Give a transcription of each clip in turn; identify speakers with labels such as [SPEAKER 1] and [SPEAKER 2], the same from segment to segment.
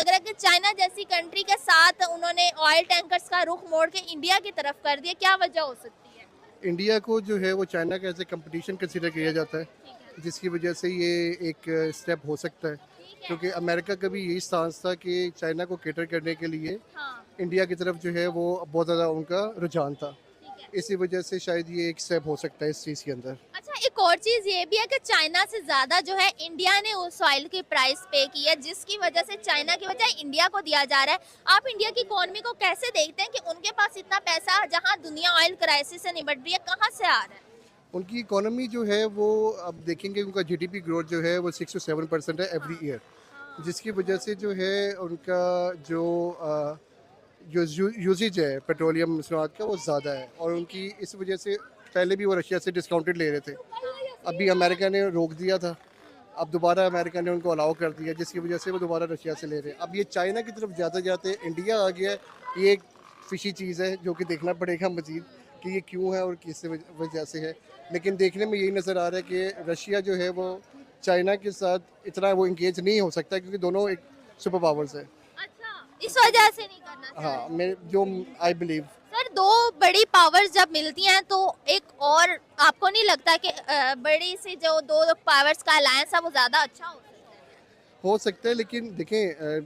[SPEAKER 1] लग रहा है कि चाइना जैसी कंट्री के साथ उन्होंने ऑयल टैंकर्स का रुख मोड़ के इंडिया की तरफ कर दिया, क्या वजह हो सकती है?
[SPEAKER 2] इंडिया को जो है वो चाइना का एज ए कंपटीशन कंसिडर किया जाता है,
[SPEAKER 1] ठीक है,
[SPEAKER 2] जिसकी वजह से ये एक स्टेप हो सकता है।
[SPEAKER 1] ठीक है।
[SPEAKER 2] क्योंकि अमेरिका का भी यही स्टांस था कि चाइना को केटर करने के लिए
[SPEAKER 1] हाँ,
[SPEAKER 2] इंडिया की तरफ जो है वो बहुत ज़्यादा उनका रुझान था।
[SPEAKER 1] ठीक है।
[SPEAKER 2] इसी वजह से शायद ये एक स्टेप हो सकता है इस चीज़ के अंदर।
[SPEAKER 1] अच्छा, एक और चीज ये भी है कि चाइना से ज्यादा जो है इंडिया ने उस ऑयल की प्राइस पे की है, जिसकी वजह से चाइना की वजह इंडिया को दिया जा रहा है। आप इंडिया की इकोनॉमी को कैसे देखते हैं कि उनके पास इतना पैसा, जहां दुनिया ऑयल क्राइसिस से निपट रही है, कहाँ से आ रहा है?
[SPEAKER 2] उनकी इकोनॉमी जो है वो अब देखेंगे, उनका जीडीपी ग्रोथ जो है वो 6 to 7% है एवरी ईयर, जिसकी वजह से जो है उनका जो जो यूजेज है पेट्रोलियम मसनूआत का वो ज़्यादा है, और उनकी इस वजह से पहले भी वो रशिया से डिस्काउंटेड ले रहे थे। अभी अमेरिका ने रोक दिया था, अब दोबारा अमेरिका ने उनको अलाउ कर दिया, जिसकी वजह से वो दोबारा रशिया से ले रहे हैं। अब ये चाइना की तरफ जाते जाते इंडिया आ गया है। ये एक फिशी चीज़ है जो कि देखना पड़ेगा मज़ीद कि ये क्यों है और किस वजह से है। लेकिन देखने में यही नज़र आ रहा है कि रशिया जो है वो चाइना के साथ इतना वो इंगेज नहीं हो सकता, क्योंकि दोनों एक सुपर पावर्स है।
[SPEAKER 1] अच्छा, इस वजह से नहीं करना चाह रहे।
[SPEAKER 2] हाँ, मैं जो आई बिलीव
[SPEAKER 1] सर, दो बड़ी पावर्स जब मिलती हैं तो एक और आपको नहीं लगता कि बड़ी सी जो दो पावर्स का अलायंस है वो ज्यादा अच्छा हो सकता है?
[SPEAKER 2] हो सकता है, लेकिन देखें,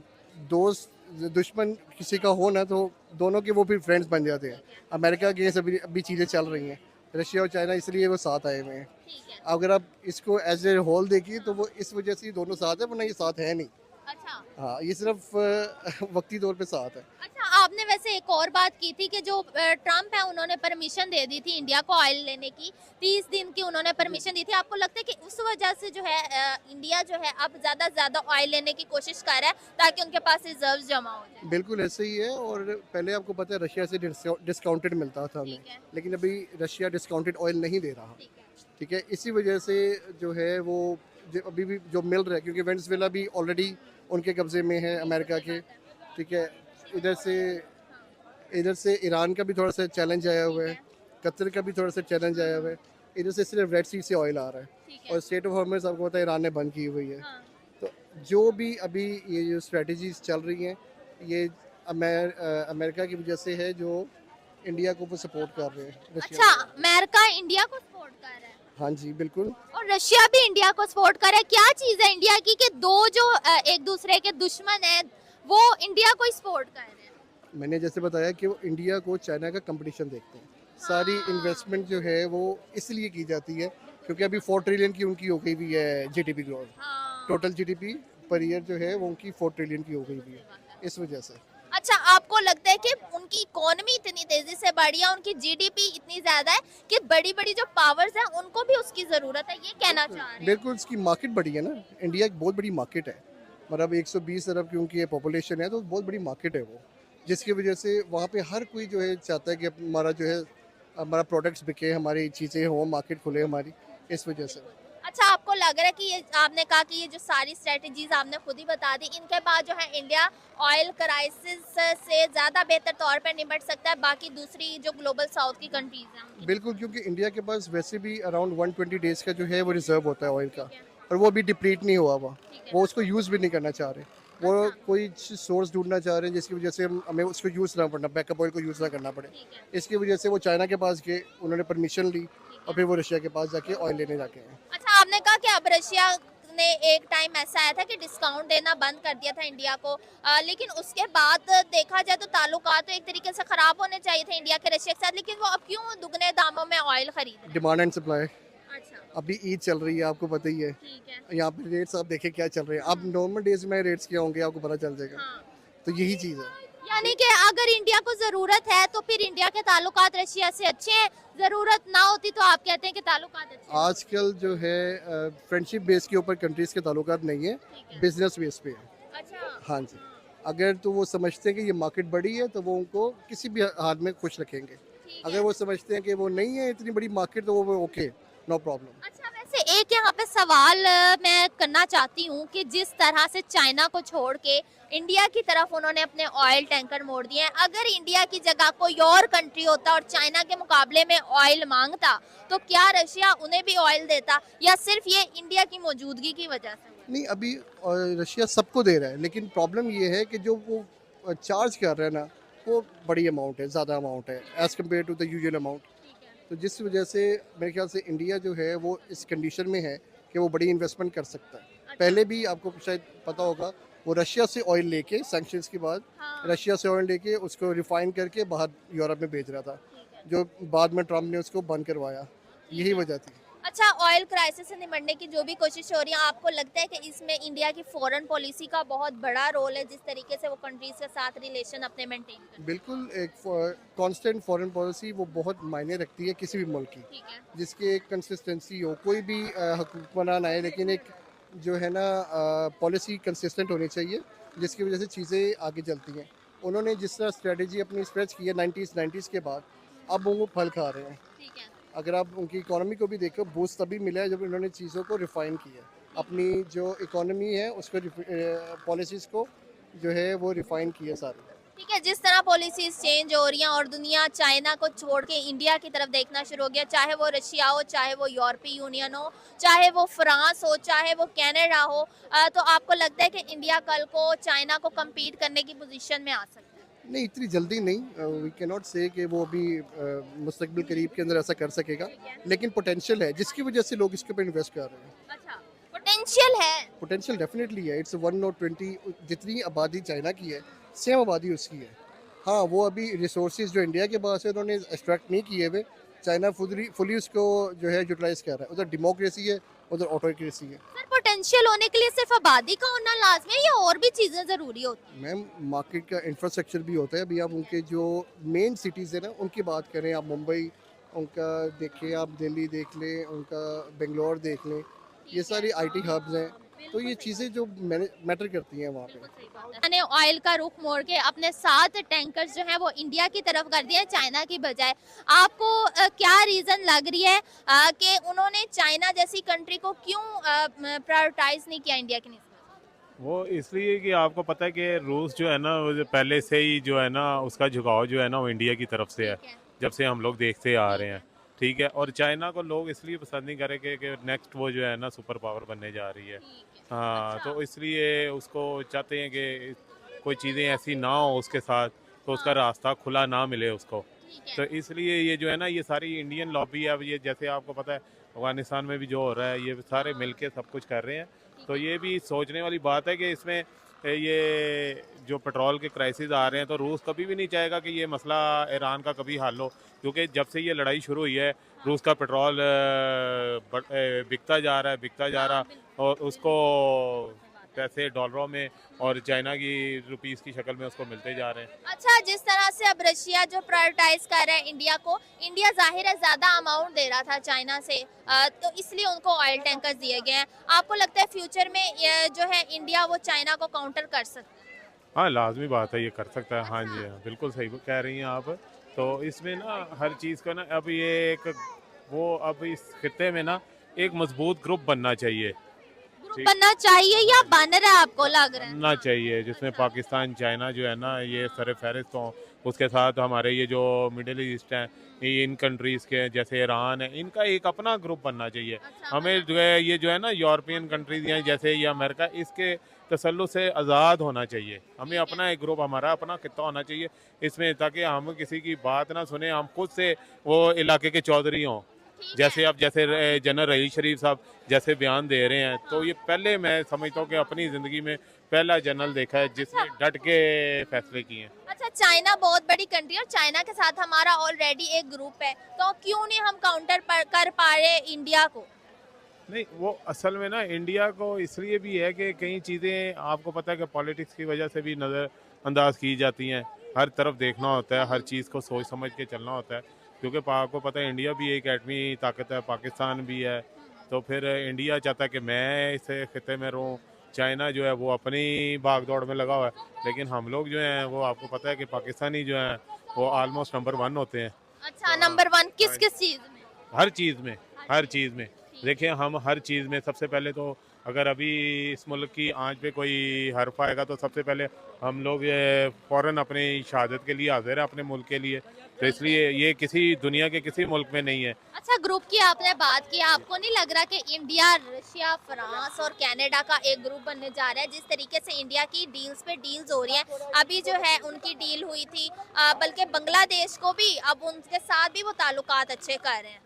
[SPEAKER 2] दोस्त दुश्मन किसी का हो ना तो दोनों के वो फिर फ्रेंड्स बन जाते हैं। अमेरिका के अभी अभी चीज़ें चल रही हैं, रशिया और चाइना, इसलिए वो साथ आए हुए हैं।
[SPEAKER 1] ठीक है।
[SPEAKER 2] अगर आप इसको एज ए होल देखिए तो वो इस वजह से दोनों साथ है, वरना ये साथ है नहीं।
[SPEAKER 1] अच्छा।
[SPEAKER 2] हाँ, ये सिर्फ वक्ती तौर पे साथ है।
[SPEAKER 1] अच्छा, आपने वैसे एक और बात की थी कि जो ट्रम्प है उन्होंने परमिशन दे दी थी इंडिया को ऑयल लेने की, 30 दिन की उन्होंने परमिशन दी थी। आपको लगता है कि उस वजह से जो है इंडिया जो है अब ज्यादा से ज्यादा ऑयल लेने की कोशिश कर रहा है ताकि उनके पास रिजर्व जमा हो जाए?
[SPEAKER 2] बिल्कुल ऐसे ही है, और पहले आपको पता है रशिया से डिस्काउंटेड मिलता था हमें,
[SPEAKER 1] ठीक है।
[SPEAKER 2] लेकिन अभी रशिया डिस्काउंटेड ऑयल नहीं दे रहा।
[SPEAKER 1] ठीक है।
[SPEAKER 2] ठीक है, इसी वजह से जो है वो जो अभी भी जो मिल रहा है, क्योंकि वेनेजुएला भी ऑलरेडी उनके कब्जे में है अमेरिका के। ठीक है, इधर से ईरान का भी थोड़ा सा चैलेंज आया हुआ है, कतर का भी थोड़ा सा चैलेंज आया हुआ है। इधर से सिर्फ रेड सी से ऑयल आ रहा है,
[SPEAKER 1] ठीक
[SPEAKER 2] और
[SPEAKER 1] है।
[SPEAKER 2] स्टेट ऑफ हॉर्मज़ आपको पता है ईरान ने बंद की हुई है।
[SPEAKER 1] हाँ।
[SPEAKER 2] तो जो भी अभी ये जो स्ट्रेटजीज चल रही हैं, ये अमेरिका की वजह से है, जो इंडिया को वो सपोर्ट कर रहे हैं, रशिया
[SPEAKER 1] अच्छा,
[SPEAKER 2] को।
[SPEAKER 1] अमेरिका इंडिया को सपोर्ट कर रहा है
[SPEAKER 2] हाँ जी, बिल्कुल।
[SPEAKER 1] और रशिया भी इंडिया को सपोर्ट कर रहा है। क्या चीज है इंडिया की कि दो जो एक दूसरे के दुश्मन है वो इंडिया को ही सपोर्ट कर रहे हैं?
[SPEAKER 2] मैंने जैसे बताया कि वो इंडिया को चाइना का कंपटीशन देखते हैं। सारी इन्वेस्टमेंट जो है वो इसलिए की जाती है क्योंकि अभी 4 ट्रिलियन की उनकी हो गई हुई है जीडीपी ग्रोथ।
[SPEAKER 1] हाँ।
[SPEAKER 2] टोटल जीडीपी पर ईयर जो है वो उनकी 4 ट्रिलियन की हो गई हुई है, इस वजह से।
[SPEAKER 1] अच्छा, आपको लगता है कि उनकी इकोनॉमी इतनी तेजी से बढ़ी है, उनकी जीडीपी इतनी ज्यादा है कि बड़ी बड़ी जो पावर्स हैं उनको भी उसकी जरूरत है, ये कहना चाह रहे हैं?
[SPEAKER 2] बिल्कुल, इसकी मार्केट बड़ी है ना। इंडिया एक बहुत बड़ी मार्केट है, मतलब 120 अरब की उनकी पॉपुलेशन है, तो बहुत बड़ी मार्केट है वो, जिसकी वजह से वहाँ पे हर कोई जो है चाहता है कि हमारा जो है हमारा प्रोडक्ट्स बिके, हमारी चीज़ें हो, मार्केट खुले हमारी, इस वजह से।
[SPEAKER 1] अच्छा, आपको लग रहा है कि ये आपने कहा कि ये जो सारी स्ट्रेटजीज आपने खुद ही बता दी, इनके बाद जो है इंडिया ऑयल क्राइसिस से ज़्यादा बेहतर तौर पर निपट सकता है बाकी दूसरी जो ग्लोबल साउथ की कंट्रीज हैं उनकी?
[SPEAKER 2] बिल्कुल, क्योंकि इंडिया के पास वैसे भी अराउंड 120 डेज़ का जो है वो रिजर्व होता है ऑयल का, और वो अभी डिप्लीट नहीं हुआ हुआ। वो उसको यूज़ भी नहीं करना चाह रहे, वो कोई सोर्स ढूंढना चाह रहे हैं जिसकी वजह से हमें उसको यूज़ ना पड़ना, बैकअप ऑयल को यूज़ ना करना पड़े। इसकी वजह से वो चाइना के पास गए, उन्होंने परमिशन ली, और फिर वो रशिया के पास जाके ऑयल लेने जाके आए।
[SPEAKER 1] अच्छा, आपने कहा कि अब रशिया ने एक टाइम ऐसा आया था कि डिस्काउंट देना बंद कर दिया था इंडिया को, लेकिन उसके बाद देखा जाए तो ताल्लुकात तो एक तरीके से खराब होने चाहिए थे इंडिया के रशिया के साथ, लेकिन वो अब क्यों दुगने दामों में ऑयल खरीद रहे हैं?
[SPEAKER 2] Demand and supply.
[SPEAKER 1] अच्छा,
[SPEAKER 2] अभी ईद चल रही है, आपको पता ही है।
[SPEAKER 1] ठीक है।
[SPEAKER 2] यहाँ पे रेट्स आप देखें क्या चल रहे हैं। अब नॉर्मल डेज में रेट्स क्या होंगे आपको पता चल जाएगा।
[SPEAKER 1] हाँ।
[SPEAKER 2] तो यही चीज़ है।
[SPEAKER 1] यानी कि अगर इंडिया को जरूरत है तो फिर इंडिया के ताल्लुकात रशिया से अच्छे हैं, जरूरत ना होती तो आप कहते हैं कि ताल्लुकात अच्छे हैं?
[SPEAKER 2] आजकल जो है फ्रेंडशिप बेस के ऊपर कंट्रीज के ताल्लुकात नहीं है,
[SPEAKER 1] ठीक है।
[SPEAKER 2] बिजनेस बेस पे है।
[SPEAKER 1] अच्छा।
[SPEAKER 2] हाँ जी, अगर तो वो समझते हैं कि ये मार्केट बड़ी है तो वो उनको किसी भी हाल में खुश रखेंगे।
[SPEAKER 1] ठीक
[SPEAKER 2] अगर
[SPEAKER 1] है।
[SPEAKER 2] वो समझते हैं कि वो नहीं है इतनी बड़ी मार्केट, तो वो ओके, नो प्रॉब्लम।
[SPEAKER 1] अच्छा, वैसे एक यहाँ पे सवाल मैं करना चाहती हूँ कि जिस तरह से चाइना को छोड़ के इंडिया की तरफ उन्होंने अपने ऑयल टैंकर मोड़ दिए हैं, अगर इंडिया की जगह कोई और कंट्री होता और चाइना के मुकाबले में ऑयल मांगता तो क्या रशिया उन्हें भी ऑयल देता, या सिर्फ ये इंडिया की मौजूदगी की वजह से हुआ है?
[SPEAKER 2] नहीं अभी रशिया सबको दे रहा है, लेकिन प्रॉब्लम ये है कि जो वो चार्ज कर रहा है ना, वो बड़ी अमाउंट है, ज़्यादा अमाउंट है as compared to the usual amount.
[SPEAKER 1] ठीक है।
[SPEAKER 2] तो जिस वजह से मेरे ख्याल से इंडिया जो है वो इस कंडीशन में है कि वो बड़ी इन्वेस्टमेंट कर सकता है।
[SPEAKER 1] अच्छा।
[SPEAKER 2] पहले भी आपको शायद पता होगा, वो रशिया से ऑयल लेके सैंक्शंस के बाद
[SPEAKER 1] हाँ।
[SPEAKER 2] रशिया से ऑयल लेके उसको रिफाइन करके बाहर यूरोप में भेज रहा था,
[SPEAKER 1] ठीक है।
[SPEAKER 2] जो बाद में ट्रम्प ने उसको बंद करवाया। यही वजह थी।
[SPEAKER 1] अच्छा, ऑयल क्राइसिस से निपटने की जो भी कोशिश हो रही है, आपको लगता है कि इसमें इंडिया की फॉरेन पॉलिसी का बहुत बड़ा रोल है, जिस तरीके से वो कंट्रीज के साथ रिलेशन अपने मेंटेन करते हैं?
[SPEAKER 2] बिल्कुल एक कांस्टेंट फॉरेन पॉलिसी वो बहुत मायने रखती है किसी भी मुल्क की,
[SPEAKER 1] ठीक है।
[SPEAKER 2] जिसकी एक कंसिस्टेंसी हो। कोई भी हुक्मरान आए, लेकिन एक जो है ना पॉलिसी कंसिस्टेंट होनी चाहिए, जिसकी वजह से चीज़ें आगे चलती हैं। उन्होंने जिस तरह स्ट्रेटजी अपनी स्ट्रेच की है 90s के बाद, अब वो फल खा रहे हैं।
[SPEAKER 1] ठीक है।
[SPEAKER 2] अगर आप उनकी इकोनॉमी को भी देखो, बूस्ट तभी मिला है जब उन्होंने चीज़ों को रिफाइन किया। अपनी जो इकोनॉमी है उसको पॉलिसीज़ को जो है वो रिफाइन किया सारे।
[SPEAKER 1] ठीक है, जिस तरह पॉलिसीज चेंज हो रही हैं और दुनिया चाइना को छोड़ के इंडिया की तरफ देखना शुरू हो गया, चाहे वो रशिया हो, चाहे वो यूरोपीय यूनियन हो, चाहे वो फ्रांस हो, चाहे वो कनाडा हो, तो आपको लगता है कि इंडिया कल को चाइना को कम्पीट करने की पोजीशन में आ सकता है?
[SPEAKER 2] नहीं, इतनी जल्दी नहीं। वी कैन नॉट से कि वो अभी मुस्तकबिल करीब के अंदर ऐसा कर सकेगा,
[SPEAKER 1] ठीक है।
[SPEAKER 2] लेकिन पोटेंशियल है, जिसकी वजह से लोग इसके ऊपर इन्वेस्ट कर रहे हैं।
[SPEAKER 1] अच्छा, पोटेंशियल है।
[SPEAKER 2] पोटेंशियल डेफिनेटली है। इट्स 1/20, जितनी आबादी चाइना की है, सेम आबादी उसकी है। हाँ, वो अभी रिसोर्सेज जो इंडिया के पास है उन्होंने एक्सट्रैक्ट नहीं किए हुए। चाइना फुली उसको जो है यूटिलाइज कर रहा है। उधर डेमोक्रेसी है, उधर ऑटोक्रेसी है।
[SPEAKER 1] सर, पोटेंशियल होने के लिए सिर्फ आबादी का होना लाजमी है या और भी चीजें जरूरी होती हैं?
[SPEAKER 2] मैम, मार्केट का इंफ्रास्ट्रक्चर भी होता है। अभी आप उनके जो मेन सिटीज़ है ना, उनकी बात करें, आप मुंबई उनका देखें, आप दिल्ली देख लें, उनका बेंगलोर देख लें, ये सारी आईटी हब्स हैं। तो ये चीज़ें जो मैटर करती हैं वहाँ पे।
[SPEAKER 1] मैंने ऑयल का रुख मोड़ के अपने 7 टैंकर्स जो हैं वो इंडिया की तरफ कर दिए हैं, चाइना की बजाय। आपको क्या रीज़न लग रही है कि उन्होंने चाइना जैसी कंट्री को क्यों प्रायोरिटाइज नहीं किया इंडिया की निस्बत?
[SPEAKER 3] वो इसलिए कि आपको पता है कि रूस जो है ना, वो जो पहले से ही जो है ना, उसका झुकाव जो है ना वो इंडिया की तरफ से है,
[SPEAKER 1] ठीक है।
[SPEAKER 3] जब से हम लोग देखते आ रहे हैं। ठीक है, और चाइना को लोग इसलिए पसंद नहीं करें कि नेक्स्ट वो जो है ना सुपर पावर बनने जा रही है।
[SPEAKER 1] ठीक है।
[SPEAKER 3] हाँ,
[SPEAKER 1] अच्छा।
[SPEAKER 3] तो इसलिए उसको चाहते हैं कि कोई चीज़ें ऐसी ना हो उसके साथ, तो उसका
[SPEAKER 1] हाँ।
[SPEAKER 3] रास्ता खुला ना मिले उसको।
[SPEAKER 1] ठीक
[SPEAKER 3] तो
[SPEAKER 1] है।
[SPEAKER 3] इसलिए ये जो है ना, ये सारी इंडियन लॉबी है। अब ये जैसे आपको पता है अफगानिस्तान में भी जो हो रहा है, ये सारे
[SPEAKER 1] हाँ।
[SPEAKER 3] मिलके सब कुछ कर रहे हैं।
[SPEAKER 1] ठीक
[SPEAKER 3] तो
[SPEAKER 1] है।
[SPEAKER 3] ये भी सोचने वाली बात है कि इसमें ये जो पेट्रोल के क्राइसिस आ रहे हैं, तो रूस कभी भी नहीं चाहेगा कि ये मसला ईरान का कभी हल हो, क्योंकि जब से ये लड़ाई शुरू हुई है, रूस का पेट्रोल बिकता जा रहा है, बिकता जा रहा,
[SPEAKER 1] हाँ, बिल्कुल।
[SPEAKER 3] और उसको
[SPEAKER 1] बिल्कुल।
[SPEAKER 3] पैसे डॉलरों में और चाइना की रुपीस की शक्ल में उसको मिलते जा रहे हैं।
[SPEAKER 1] अच्छा, जिस तरह से अब रशिया जो प्रायोरिटाइज कर रहा है इंडिया को, इंडिया जाहिर है ज्यादा अमाउंट दे रहा था चाइना से, तो इसलिए उनको ऑयल टैंकर्स दिए गए हैं। आपको लगता है फ्यूचर में ये जो है इंडिया वो चाइना को काउंटर कर सकता है?
[SPEAKER 3] हाँ, लाजमी बात है, ये कर सकता है। हाँ जी,
[SPEAKER 1] अच्छा।
[SPEAKER 3] हाँ, बिल्कुल सही कह रही हैं आप। तो इसमें ना हर चीज़ का ना, अब ये एक वो, अब इस खित्ते में ना एक मजबूत ग्रुप बनना चाहिए।
[SPEAKER 1] ग्रुप
[SPEAKER 3] ठीक,
[SPEAKER 1] बनना चाहिए या बन रहा है, आपको लग रहा है?
[SPEAKER 3] बनना चाहिए, जिसमें
[SPEAKER 1] अच्छा।
[SPEAKER 3] पाकिस्तान, चाइना जो है ना, ये सर फहरिस्त हों। उसके साथ हमारे ये जो मिडिल ईस्ट हैं, ये इन कंट्रीज़ के जैसे ईरान है, इनका एक अपना ग्रुप बनना चाहिए।
[SPEAKER 1] अच्छा,
[SPEAKER 3] हमें
[SPEAKER 1] मतलब
[SPEAKER 3] जो है ये जो है ना यूरोपियन कंट्रीज़ हैं, जैसे ये अमेरिका, इसके तसल्लुत से आज़ाद होना चाहिए। हमें
[SPEAKER 1] ठीक है।
[SPEAKER 3] अपना एक ग्रुप, हमारा अपना खित्ता होना चाहिए इसमें, ताकि हम किसी की बात ना सुने, हम खुद से वो इलाके के चौधरी हों।
[SPEAKER 1] ठीक
[SPEAKER 3] जैसे
[SPEAKER 1] है।
[SPEAKER 3] अब जैसे जनरल रहीस शरीफ साहब जैसे बयान दे रहे हैं, तो
[SPEAKER 1] हाँ।
[SPEAKER 3] ये पहले मैं समझता हूँ कि अपनी ज़िंदगी में पहला जनरल देखा है जिसने डट के फैसले किए हैं।
[SPEAKER 1] अच्छा, चाइना बहुत बड़ी कंट्री है और चाइना के साथ हमारा ऑलरेडी एक ग्रुप है, तो क्यों नहीं हम काउंटर कर पा रहे इंडिया को?
[SPEAKER 3] नहीं, वो असल में ना इंडिया को इसलिए भी है कि कई चीज़ें आपको पता है कि पॉलिटिक्स की वजह से भी नज़रअंदाज की जाती हैं। हर तरफ देखना होता है, हर चीज़ को सोच समझ के चलना होता है, क्योंकि आपको पता है इंडिया भी एक एटमी ताकत है, पाकिस्तान भी है। तो फिर इंडिया चाहता है कि मैं इस खिते में रहूँ, चाइना जो है वो अपनी भाग दौड़ में लगा हुआ है, लेकिन हम लोग जो हैं वो आपको पता है कि पाकिस्तानी जो हैं वो ऑलमोस्ट नंबर 1 होते हैं।
[SPEAKER 1] अच्छा, नंबर 1 किस किस चीज में?
[SPEAKER 3] हर चीज़ में, हर चीज़ में।
[SPEAKER 1] ठीक
[SPEAKER 3] देखिए, हम हर चीज़ में सबसे पहले तो अगर अभी इस मुल्क की आंच पे कोई हर्फ आएगा तो सबसे पहले हम लोग फ़ौरन अपनी शहादत के लिए हाजिर है अपने मुल्क के लिए। तो इसलिए ये किसी दुनिया के किसी मुल्क में नहीं है।
[SPEAKER 1] अच्छा, ग्रुप की आपने बात की, आपको नहीं लग रहा कि इंडिया, रशिया, फ्रांस और कनाडा का एक ग्रुप बनने जा रहा है? जिस तरीके से इंडिया की डील्स पे डील्स हो रही हैं, अभी जो है उनकी डील हुई थी, बल्कि बांग्लादेश को भी अब उनके साथ भी वो ताल्लुकात अच्छे कर रहे हैं।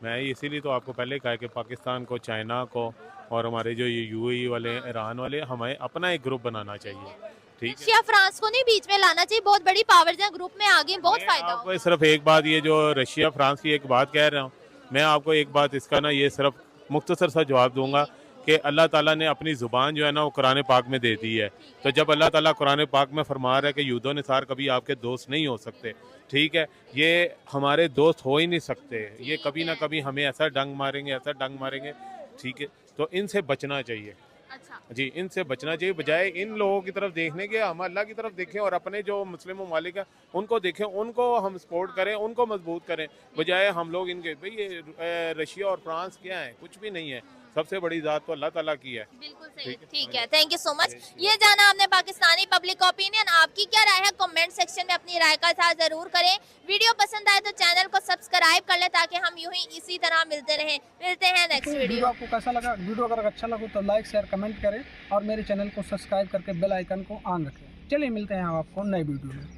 [SPEAKER 3] मैं इसीलिए तो आपको पहले कहा कि पाकिस्तान को, चाइना को और हमारे जो ये यूएई वाले, ईरान वाले, हमें अपना एक ग्रुप बनाना चाहिए। ठीक है,
[SPEAKER 1] रशिया फ्रांस को नहीं बीच में लाना चाहिए, बहुत बड़ी पावर्स हैं, ग्रुप में आगे बहुत
[SPEAKER 3] मैं
[SPEAKER 1] फायदा
[SPEAKER 3] आपको
[SPEAKER 1] होगा।
[SPEAKER 3] सिर्फ एक बात, ये जो रशिया फ्रांस की एक बात कह रहा हूँ, मैं आपको एक बात इसका ना ये सिर्फ मुख्तसर सा जवाब दूंगा कि अल्लाह ताला ने अपनी ज़ुबान जो है ना वो कुरान पाक में दे दी है। तो जब अल्लाह ताला कुरान पाक में फरमा रहा है कि यूदो निसार कभी आपके दोस्त नहीं हो सकते, ठीक है, ये हमारे दोस्त हो ही नहीं सकते, ये कभी ना कभी हमें ऐसा डंग मारेंगे, ऐसा डंग मारेंगे, ठीक है, तो इनसे बचना चाहिए।
[SPEAKER 1] अच्छा,
[SPEAKER 3] जी, इनसे बचना चाहिए, बजाय इन लोगों की तरफ देखने के हम अल्लाह की तरफ देखें और अपने जो मुस्लिम ममालिक हैं उनको देखें, उनको हम सपोर्ट करें, उनको मजबूत करें, बजाय हम लोग इनके भाई ये रशिया और फ्रांस क्या है, कुछ भी नहीं है, सबसे बड़ी ज़ात तो अल्लाह ताला की है।
[SPEAKER 1] बिल्कुल सही,
[SPEAKER 3] ठीक है।
[SPEAKER 1] ठीक है, थैंक यू सो मच। ये जाना हमने पाकिस्तानी पब्लिक ओपिनियन, आपकी क्या राय है कमेंट सेक्शन में अपनी राय का इज़हार जरूर करें। वीडियो पसंद आए तो चैनल को सब्सक्राइब कर लें ताकि हम यूं ही इसी तरह मिलते रहें। मिलते हैं नेक्स्ट
[SPEAKER 4] वीडियो
[SPEAKER 1] वीडियो।
[SPEAKER 4] आपको कैसा लगा? वीडियो अगर अच्छा लगा तो लाइक शेयर कमेंट करें और मेरे चैनल को सब्सक्राइब करके बेल आइकन को ऑन रखें। चलिए मिलते हैं आपको नए वीडियो में।